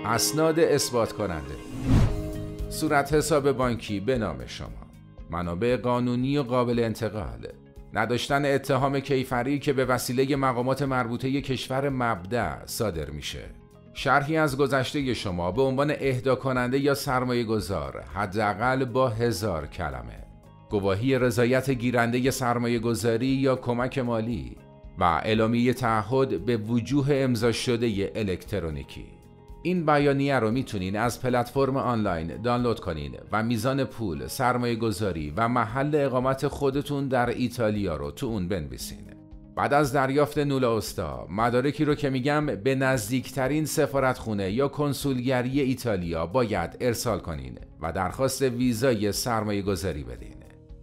اسناد اثبات کننده: صورت حساب بانکی به نام شما، منابع قانونی و قابل انتقال، نداشتن اتهام کیفری که به وسیله مقامات مربوطه کشور مبدأ صادر میشه، شرحی از گذشته شما به عنوان اهدا کننده یا سرمایه گذار حداقل با 1000 کلمه، گواهی رضایت گیرنده سرمایه گذاری یا کمک مالی و اعلامیه تعهد به وجوه امضا شده الکترونیکی. این بیانیه رو میتونین از پلتفرم آنلاین دانلود کنین و میزان پول، سرمایه گذاری و محل اقامت خودتون در ایتالیا رو تو اون بنویسین. بعد از دریافت نولا اوستا، مدارکی رو که میگم به نزدیکترین سفارتخونه یا کنسولگری ایتالیا باید ارسال کنین و درخواست ویزای سرمایه گذاری بدین.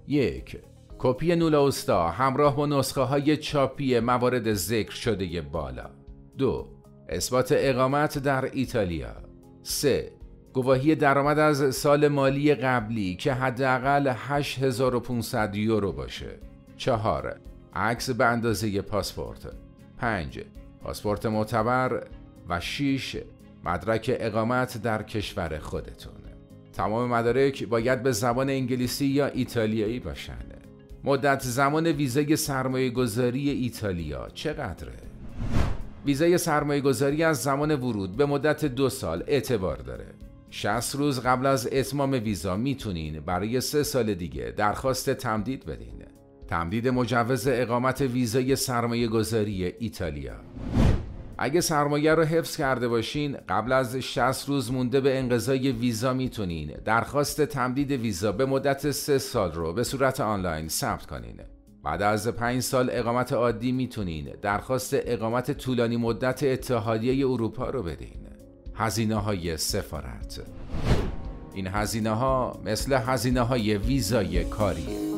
1. کپی نولا اوستا همراه با نسخه های چاپی موارد ذکر شده بالا. 2. اثبات اقامت در ایتالیا. 3. گواهی درآمد از سال مالی قبلی که حداقل 8500 یورو باشه. 4. عکس به اندازه پاسپورت. 5. پاسپورت معتبر. و 6. مدرک اقامت در کشور خودتون. تمام مدارک باید به زبان انگلیسی یا ایتالیایی باشن. مدت زمان ویزای سرمایه گذاری ایتالیا چقدره؟ ویزای سرمایه گذاری از زمان ورود به مدت 2 سال اعتبار داره. 60 روز قبل از اتمام ویزا میتونین برای 3 سال دیگه درخواست تمدید بدین. تمدید مجوز اقامت ویزای سرمایه گذاری ایتالیا. اگه سرمایه رو حفظ کرده باشین، قبل از 60 روز مونده به انقضای ویزا میتونین درخواست تمدید ویزا به مدت 3 سال رو به صورت آنلاین ثبت کنین. بعد از 5 سال اقامت عادی میتونین درخواست اقامت طولانی مدت اتحادیه اروپا رو بدین. هزینه‌های سفارت: این هزینه‌ها مثل هزینه‌های ویزای کاریه.